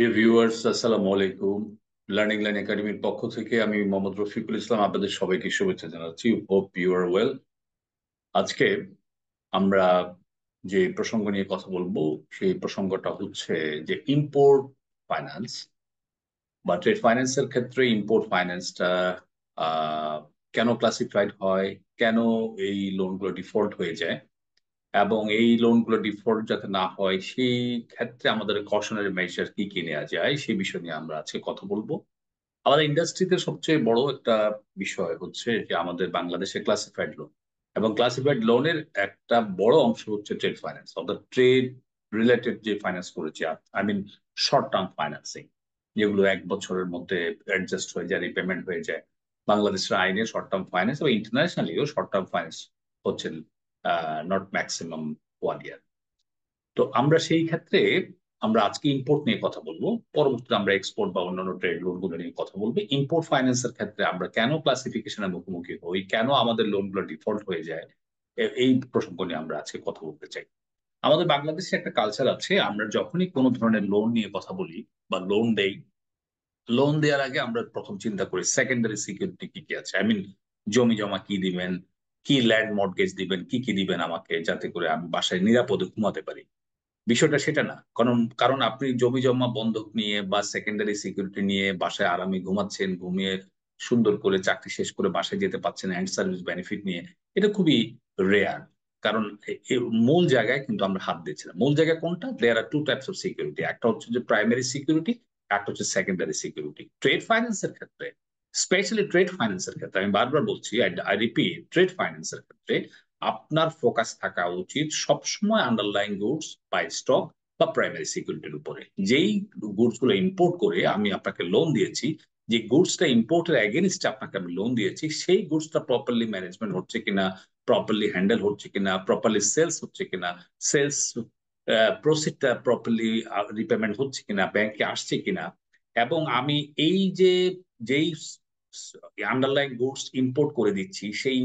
প্রিয় ভিউয়ার্স, আসসালামু আলাইকুম। লার্নিং লাইন একাডেমির পক্ষ থেকে আমি মোহাম্মদ রফিকুল ইসলাম আপনাদের সবাইকে শুভেচ্ছা জানাচ্ছি। Hope you are well. আজকে আমরা যে প্রসঙ্গ নিয়ে কথা বলবো সেই প্রসঙ্গটা হচ্ছে যে ইম্পোর্ট ফাইন্যান্স বা ট্রেড ফাইন্যান্সের ক্ষেত্রে ইম্পোর্ট ফাইন্যান্সটা কেন ক্লাসিফাইড হয়, কেন এই লোনগুলো ডিফল্ট হয়ে যায় এবং এই লোনগুলো ডিফল্ট যাতে না হয় সেই ক্ষেত্রে আমাদের কশনারি মেজার কি কি নেওয়া যায় সেই বিষয় নিয়ে আমরা আজকে কথা বলবো। আমাদের ইন্ডাস্ট্রিতে সবচেয়ে বড় একটা বিষয় হচ্ছে যে আমাদের বাংলাদেশে ক্লাসিফাইড লোন এবং ক্লাসিফাইড লোনের একটা বড় অংশ হচ্ছে ট্রেড ফাইন্যান্স অর্থাৎ ট্রেড রিলেটেড যে ফাইন্যান্স করেছে। I mean short term financing, যেগুলো এক বছরের মধ্যে অ্যাডজাস্ট হয়ে যায়, রিপেমেন্ট হয়ে যায়। বাংলাদেশের আইনে শর্ট টার্ম ফাইন্যান্স এবং ইন্টারন্যাশনালিও শর্ট টার্ম ফাইন্যান্স হচ্ছে নট ম্যাক্সিমাম 1 ইয়ার। তো আমরা সেই ক্ষেত্রে আমরা আজকে ইম্পোর্ট নিয়ে কথা বলবো, পরবর্তীতে আমরা এক্সপোর্ট বা অন্যান্য ট্রেড লোন গুলো নিয়ে কথা বলবো। ইম্পোর্ট ফাইন্যান্সের ক্ষেত্রে আমরা কেন ক্লাসিফিকেশনের মুখোমুখি হই, কেন আমাদের লোনগুলো ডিফল্ট হয়ে যায়, এই প্রসঙ্গ নিয়ে আমরা আজকে কথা বলতে চাই। আমাদের বাংলাদেশে একটা কালচার আছে, আমরা যখনই কোনো ধরনের লোন নিয়ে কথা বলি বা লোন দেই, লোন দেওয়ার আগে আমরা প্রথম চিন্তা করি সেকেন্ডারি সিকিউরিটি কি কি আছে। আই মিন জমি জমা কি দিবেন, কি ল্যান্ড মর্টগেজ দিবেন, কি কি দিবেন আমাকে, যাতে করে আমি বাসায় নিরাপদে ঘুমাতে পারি। বিষয়টা সেটা না, কারণ কারণ আপনি জমি জমা বন্ধক নিয়ে বা সেকেন্ডারি সিকিউরিটি নিয়ে বাসায় আরামে ঘুমাচ্ছেন, ঘুমিয়ে সুন্দর করে চাকরি শেষ করে বাসায় যেতে পারছেন এন্ড সার্ভিস বেনিফিট নিয়ে, এটা খুবই রেয়ার। কারণ মূল জায়গায় কিন্তু আমরা হাত দিচ্ছি না। মূল জায়গায় কোনটা? দেয়ার আর টু টাইপস অফ সিকিউরিটি, একটা হচ্ছে যে প্রাইমারি সিকিউরিটি, একটা হচ্ছে সেকেন্ডারি সিকিউরিটি। ট্রেড ফাইন্যান্সের ক্ষেত্রে, স্পেশালি ট্রেড ফাইন্যান্সের ক্ষেত্রে আমি বারবার বলছি, আই রিপিট, ট্রেড ফাইন্যান্সের ক্ষেত্রে আপনার ফোকাস থাকা উচিত সবসময় আন্ডারলাইং গুডস বা স্টক বা প্রাইমারি সিকিউরিটির উপরে। যেই গুডস গুলো ইম্পোর্ট করে আমি আপনাকে লোন দিয়েছি, যে গুডসটা ইম্পোর্টের এগেনস্টে আপনাকে আমি লোন দিয়েছি, সেই গুডসটা প্রপারলি ম্যানেজমেন্ট হচ্ছে কিনা, প্রপারলি হ্যান্ডেল হচ্ছে কিনা, প্রপারলি সেলস হচ্ছে কিনা, সেলস প্রসিডটা প্রপারলি রিপেমেন্ট হচ্ছে কিনা, ব্যাংকে আসছে কিনা। এবং আমি এই যে যেই আন্ডারলাইন গুডস ইম্পোর্ট করে দিচ্ছি, সেই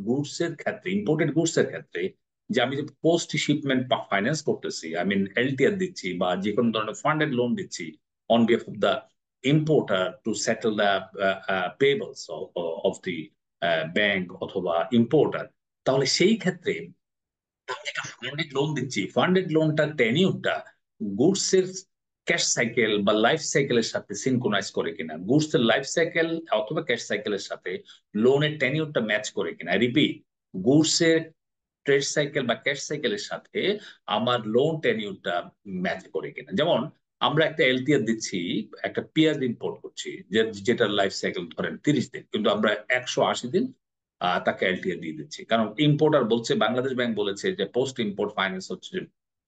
গুডস এর ক্ষেত্রে, ইম্পোর্টেড গুডস এর ক্ষেত্রে, যে আমি যে পোস্ট শিপমেন্ট ফাইন্যান্স করতেছি, আই মিন এলটিআর দিচ্ছি বা যে কোনো ধরনের ফান্ডেড লোন দিচ্ছি on behalf of the importer to settle the pebbles of the bank অথবা ইম্পোর্টার, তাহলে সেই ক্ষেত্রে আমি একটা ফান্ডেড লোন দিচ্ছি, ফান্ডেড লোনটার টেনিউরটা গুডস এর ক্যাশ সাইকেল বা লাইফ সাইকেলের সাথে সিনক্রোনাইজ করে কিনা, গুডস এর লাইফ সাইকেল অথবা ক্যাশ সাইকেলের সাথে লোনের টেনিউরটা ম্যাচ করে কিনা। রিপিট, গুডস এর ট্রেড সাইকেল বা ক্যাশ সাইকেলের সাথে আমার লোন টেনিউরটা ম্যাচ করে কিনা। যেমন আমরা একটা এলটিআর দিচ্ছি, একটা পেঁয়াজ ইম্পোর্ট করছি, যেটার লাইফ সাইকেল ধরেন 30 দিন, কিন্তু আমরা 180 দিন তাকে এলটিআর দিয়ে দিচ্ছি, কারণ ইম্পোর্টার বলছে, বাংলাদেশ ব্যাংক বলেছে যে পোস্ট ইম্পোর্ট ফাইন্যান্স হচ্ছে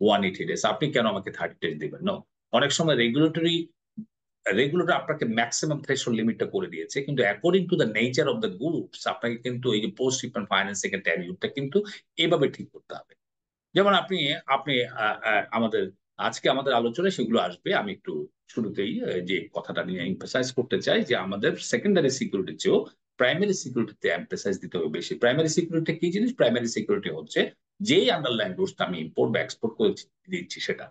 180 ডেজ, আপনি কেন আমাকে 30 ডেজ দিবেন? নো। অনেক সময় রেগুলেটর আপনাকে ম্যাক্সিমাম থ্রেশহোল্ড লিমিটটা করে দিয়েছে, কিন্তু according to the nature of the goods আপনাকে কিন্তু এই যে পোস্ট শিপমেন্ট ফাইন্যান্সিং এর টেনিউরটা কিন্তু এভাবে ঠিক করতে হবে। যেমন আপনি আপনি আমাদের আজকে আমাদের আলোচনায় সেগুলো আসবে। আমি একটু শুরুতেই যে কথাটা নিয়ে এমফাসাইজ করতে চাই যে আমাদের সেকেন্ডারি সিকিউরিটির চেয়েও প্রাইমারি সিকিউরিটিতে এমফাসাইজ দিতে হবে বেশি। প্রাইমারি সিকিউরিটি কি জিনিস? প্রাইমারি সিকিউরিটি হচ্ছে যেই আন্ডারলাইন গুডসটা আমি ইম্পোর্ট বা এক্সপোর্ট করে দিচ্ছি সেটা।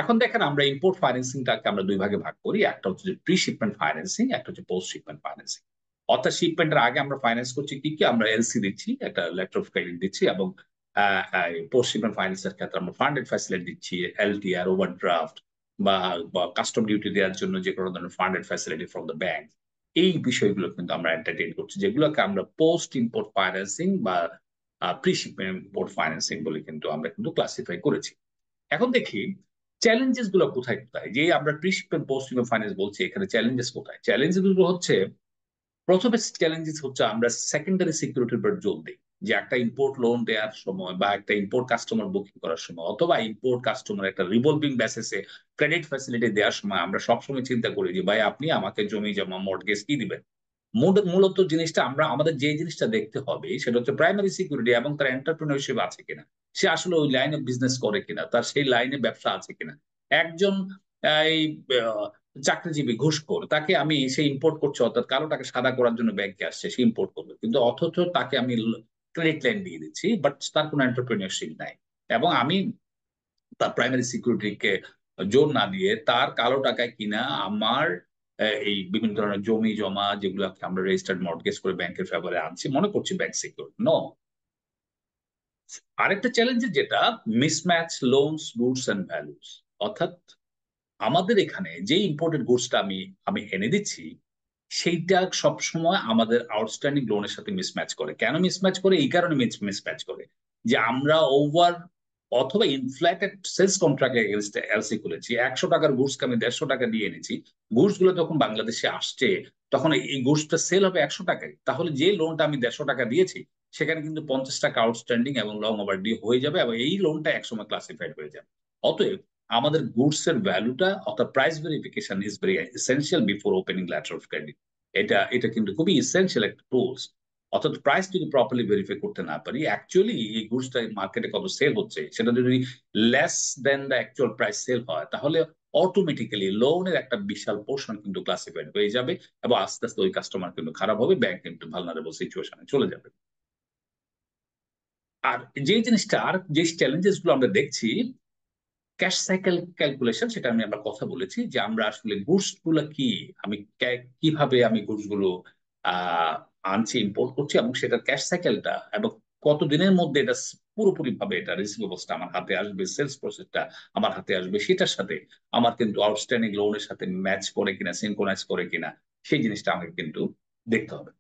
এখন দেখেন, আমরা ইম্পোর্ট ফাইন্যান্সিংটাকে আমরা দুই ভাগে ভাগ করি, একটা হচ্ছে যে প্রি শিপমেন্ট ফাইন্যান্সিং, একটা হচ্ছে পোস্ট শিপমেন্ট ফাইন্যান্সিং। অর্থাৎ শিপমেন্টের আগে আমরা ফাইন্যান্স করছি কি কি? আমরা এলসি দিচ্ছি, একটা লেটার অফ ক্রেডিট দিচ্ছি, এবং পোস্ট শিপমেন্ট ফাইন্যান্সের ক্ষেত্রে আমরা ফান্ডেড ফ্যাসিলিটি দিচ্ছি, এলটিআর, ওভারড্রাফট বা কাস্টম ডিউটি দেওয়ার জন্য যে কোনো ধরনের funded facility from the bank. এই বিষয়গুলো কিন্তু আমরা এন্টারটেইন করছি, যেগুলোকে আমরা পোস্ট ইম্পোর্ট ফাইন্যান্সিং বা প্রি শিপমেন্ট ইম্পোর্ট ফাইন্যান্সিং বলে কিন্তু আমরা কিন্তু ক্লাসিফাই করেছি। এখন দেখি চ্যালেঞ্জেস গুলো কোথায় কোথায়। যে আমরা pre shipment post shipment finance বলছি, এখানে চ্যালেঞ্জেস কোথায়? চ্যালেঞ্জেস গুলো হচ্ছে, প্রথমে চ্যালেঞ্জেস হচ্ছে আমরা সেকেন্ডারি সিকিউরিটির উপর জোর দিই। যে একটা ইম্পোর্ট লোন দেওয়ার সময় বা একটা ইম্পোর্ট কাস্টমার বুকিং করার সময় অথবা ইম্পোর্ট কাস্টমার একটা রিভলভিং বেসিসে ক্রেডিট ফ্যাসিলিটি দেওয়ার সময় আমরা সবসময় চিন্তা করি যে ভাই আপনি আমাকে জমি জমা মর্টগেজ কি দিবেন। মূলত জিনিসটা আমরা আমাদের যে জিনিসটা দেখতে হবে সেটা হচ্ছে প্রাইমারি সিকিউরিটি এবং তার এন্টারপ্রেনারশিপ আছে কিনা, সে আসলে ওই লাইনে বিজনেস করে কিনা, তার সেই লাইনে ব্যবসা আছে কিনা। একজন এই চাকরিজীবী ঘুষখোর, তাকে আমি সে ইম্পোর্ট করছে, অর্থাৎ কালো টাকা সাদা করার জন্য ব্যাংকে আসছে, সে ইম্পোর্ট করবে, কিন্তু অথচ তাকে আমি ক্রেডিট লাইন দিয়ে দিচ্ছি, বাট তার কোনো এন্টারপ্রেনারশিপ নাই। এবং আমি তার প্রাইমারি সিকিউরিটিকে জোর না দিয়ে তার কালো টাকায় কিনা আমার এই বিভিন্ন ধরনের জমি জমা যেগুলো আমরা রেজিস্টার্ড মর্টগেজ করে ব্যাংকের ফেভারে আনছি মনে করছি ব্যাংক সিকিউর নো। আরেকটা চ্যালেঞ্জ যেটা mismatch loans goods and values, অর্থাৎ আমাদের এখানে যে ইম্পোর্টেড গুডসটা আমি আমি এনে দিচ্ছি সেইটা সবসময় আমাদের আউটস্ট্যান্ডিং লোনের সাথে মিসম্যাচ করে। কেন মিসম্যাচ করে? এই কারণে মিসম্যাচ করে যে আমরা ওভার অথবা inflated sales contract against LC করেছি। 100 টাকার গুডস আমি 150 টাকা দিয়ে এনেছি, গুডস গুলো যখন বাংলাদেশে আসছে তখন এই গুডসটা সেল হবে 100 টাকায়, তাহলে যে লোনটা আমি 150 টাকা দিয়েছি সেখানে কিন্তু 50 টাকা আউটস্ট্যান্ডিং এবং লং ওভার ডিউ হয়ে যাবে এবং এই লোনটা একসময় ক্লাসিফাইড হয়ে যাবে। অতএব আমাদের গুডস এর ভ্যালুটা অর্থাৎ price verification is very essential before opening letter of credit. এটা কিন্তু খুবই এসেনশিয়াল একটা টুলস। অর্থাৎ প্রাইস যদি প্রপারলি ভেরিফাই করতে না পারি, অ্যাকচুয়ালি এই গুডসটা মার্কেটে কত সেল হচ্ছে সেটা যদি less than the actual price sale হয় তাহলে অটোমেটিক্যালি লোনের একটা বিশাল পোর্শন কিন্তু ক্লাসিফাইড হয়ে যাবে এবং আস্তে আস্তে ওই কাস্টমার কিন্তু খারাপ হবে, ব্যাংক কিন্তু ভালনারেবল সিচুয়েশনে চলে যাবে। আর যে জিনিসটা আর যে চ্যালেঞ্জেস গুলো আমরা দেখছি ক্যাশ সাইকেল ক্যালকুলেশন, সেটা আমি আমরা কথা বলেছি যে আমরা আসলে গুডস গুলো কি আমি কিভাবে আমি গুডস গুলো আহ আনছি ইম্পোর্ট করছি এবং সেটার ক্যাশ সাইকেলটা এবং কত দিনের মধ্যে এটা পুরোপুরি ভাবে এটা রিসিভেবলসটা আমার হাতে আসবে, সেলস প্রসেসটা আমার হাতে আসবে, সেটার সাথে আমার কিন্তু আউটস্ট্যান্ডিং লোনের সাথে ম্যাচ করে কিনা সিনক্রোনাইজ করে কিনা সেই জিনিসটা আমাকে কিন্তু দেখতে হবে।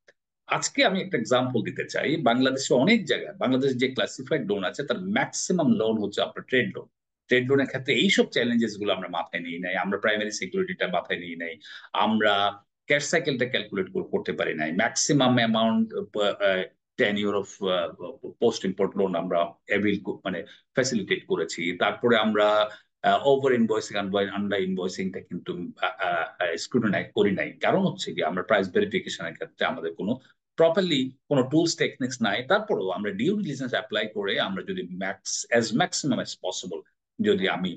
আজকে আমি একটা এক্সাম্পল দিতে চাই। বাংলাদেশে অনেক জায়গায় বাংলাদেশের যে ক্লাসিফাইড লোন আছে তার ম্যাক্সিমাম লোন হচ্ছে আপনার ট্রেড লোন। ট্রেড লোনের ক্ষেত্রে এইসব চ্যালেঞ্জেস গুলো আমরা মাথায় নিয়ে নাই, আমরা প্রাইমারি সিকিউরিটিটা মাথায় নিয়ে নাই, আমরা ক্যাশ সাইকেলটা ক্যালকুলেট করতে পারি নাই, maximum amount tenure of post import loan আমরা অ্যাভিল মানে ফ্যাসিলিটেট করেছি। তারপরে আমরা ওভার ইনভয়েসিং আন্ডার ইনভয়েসিংটা কিন্তু স্ক্রুটিনাইজ করি নাই। কারণ হচ্ছে কি আমরা প্রাইস ভেরিফিকেশনের ক্ষেত্রে আমাদের কোনো প্রপারলি কোনো টুলস টেকনিক্স নাই। তারপরেও আমরা ডিউ ডিলিজেন্স অ্যাপ্লাই করে আমরা যদি ম্যাক্সিমাম অ্যাজ পসিবল যদি আমি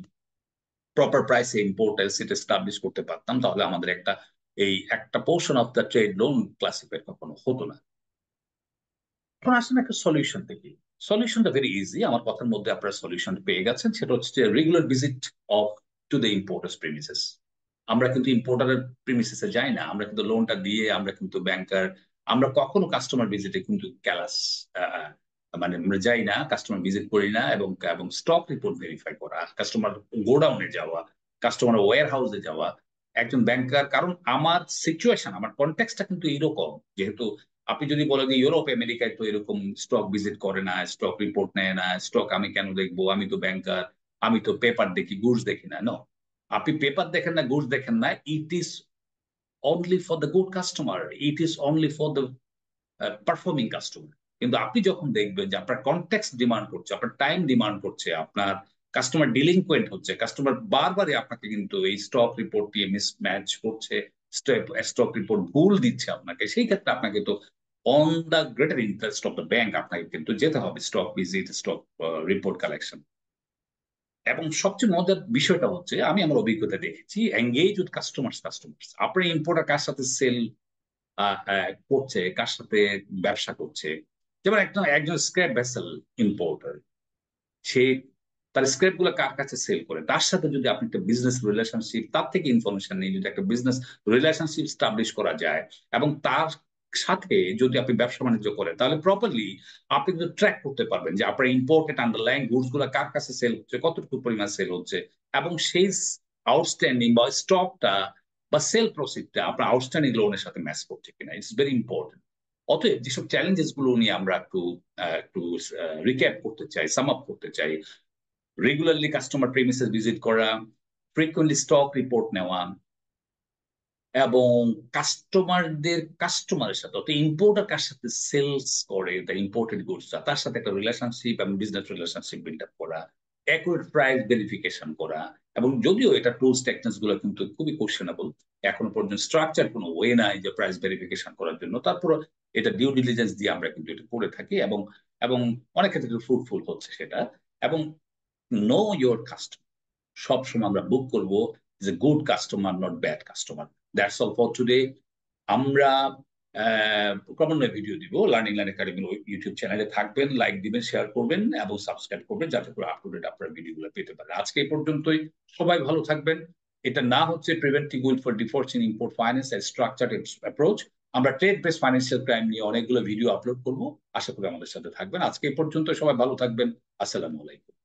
প্রপার প্রাইসে ইম্পোর্ট এলসিটা এস্টাবলিশ করতে পারতাম তাহলে আমাদের একটা portion of the trade loan classified কখনো হতো না। এখন আসেন একটা সলিউশন দেখি। সলিউশনটা ভেরি ইজি, আমার কথার মধ্যে আপনারা সলিউশন পেয়ে গেছেন। সেটা হচ্ছে regular visit of to the importers premises. আমরা কিন্তু ইম্পোর্টারের প্রিমিসেসে যাই না, আমরা কিন্তু লোনটা দিয়ে আমরা কিন্তু ব্যাংকার, আমরা কখনো কাস্টমার ভিজিটে কিন্তু ক্যালাস মানে আমরা যাই না, কাস্টমার ভিজিট করি না। এবং এবং স্টক রিপোর্ট ভেরিফাই করা, কাস্টমার গোডাউনে যাওয়া, কাস্টমার ওয়্যার হাউসে যাওয়া একজন ব্যাংকার, কারণ আমার সিচুয়েশন আমার কনটেক্সটটা কিন্তু এরকম। যেহেতু আপনি যদি বলেন যে ইউরোপ আমেরিকায় তো এরকম স্টক ভিজিট করে না, স্টক রিপোর্ট নেয় না, স্টক আমি কেন দেখবো, আমি তো ব্যাংকার, আমি তো পেপার দেখি গুডস দেখি না। নো, আপনি পেপার দেখেন না, গুডস দেখেন না, it is only for the good customer, it is only for the performing customer. কিন্তু আপনি যখন দেখবেন যে আপনার কনটেক্সট ডিমান্ড করছে, আপনার টাইম ডিমান্ড করছে, আপনার কাস্টমার ডিলিংকুয়েন্ট হচ্ছে, কাস্টমার বারবারই আপনাকে কিন্তু এই স্টক রিপোর্ট দিয়ে মিসম্যাচ করছে, স্টক রিপোর্ট ভুল দিচ্ছে আপনাকে, সেই ক্ষেত্রে আপনাকে তো on the greater interest of the bank আপনাকে কিন্তু যেতে হবে stock visit, stock report collection. এবং সবচেয়ে মজার বিষয়টা হচ্ছে আমি আমার অভিজ্ঞতা দেখেছি এঙ্গেজ উইথ কাস্টমার্স। আপনার ইম্পোর্টার কার সাথে সেল করছে, কার সাথে ব্যবসা করছে। যেমন একজন একজন স্ক্র্যাপ ভেসেল ইম্পোর্টার, সে তার স্ক্র্যাপ গুলো কার কাছে সেল করে, তার সাথে যদি আপনি একটা বিজনেস রিলেশনশিপ, তার থেকে ইনফরমেশন নিয়ে যদি একটা বিজনেস রিলেশনশিপ স্টাবলিশ করা যায় এবং তার সাথে যদি আপনি ব্যবসা বাণিজ্য করেন তাহলে প্রপারলি আপনি কিন্তু ট্র্যাক করতে পারবেন যে আপনার ইম্পোর্টেড আন্ডারলাইন গুডস গুলো কার কাছে সেল হচ্ছে, কতটুকু পরিমাণ সেল হচ্ছে এবং সেই আউটস্ট্যান্ডিং বা স্টকটা বা সেল প্রসিডটা আপনার আউটস্ট্যান্ডিং লোনের সাথে ম্যাচ করছে কিনা, ইটস ভেরি ইম্পর্টেন্ট। অতএব যেসব চ্যালেঞ্জেস গুলো নিয়ে আমরা একটু রিক্যাপ করতে চাই, সাম আপ করতে চাই: রেগুলারলি কাস্টমার প্রেমিসেস ভিজিট করা, ফ্রিকুয়েন্টলি স্টক রিপোর্ট নেওয়া, এবং কাস্টমারের সাথে অর্থাৎ ইম্পোর্টার কার সাথে সেলস করে দ্য ইম্পোর্টেড গুডসটা, তার সাথে একটা রিলেশনশিপ এবং বিজনেস রিলেশনশিপ বিল্ড আপ করা, অ্যাকুরেট প্রাইস ভেরিফিকেশন করা। এবং যদিও এটা টুলস টেকনিক্স গুলো কিন্তু খুবই কোশ্চেনেবল, এখনো পর্যন্ত স্ট্রাকচার কোনো ওয়ে নাই যে প্রাইস ভেরিফিকেশন করার জন্য, তারপর এটা ডিউ ডিলিজেন্স দিয়ে আমরা কিন্তু এটা করে থাকি এবং এবং অনেক ক্ষেত্রে ফ্রুটফুল হচ্ছে সেটা। এবং নো ইয়োর কাস্টমার, সবসময় আমরা বুক করবো যে good customer not bad customer. That's all for today. আমরা ক্রমান্বয়ে ভিডিও দিব। লার্নিং লার্ন একাডেমির ইউটিউব চ্যানেলে থাকবেন, লাইক দিবেন, শেয়ার করবেন এবং সাবস্ক্রাইব করবেন, যাতে করে আপ টু ডেট আপনার ভিডিওগুলো পেতে পারেন। আজকে এই পর্যন্তই, সবাই ভালো থাকবেন। এটা না হচ্ছে preventive will for defaults in import finance and structured approach. আমরা ট্রেড বেসড ফাইন্যান্সিয়াল ক্রাইম নিয়ে অনেকগুলো ভিডিও আপলোড করবো, আশা করি আমাদের সাথে থাকবেন। আজকে এই পর্যন্ত, সবাই ভালো থাকবেন। আসসালামু আলাইকুম।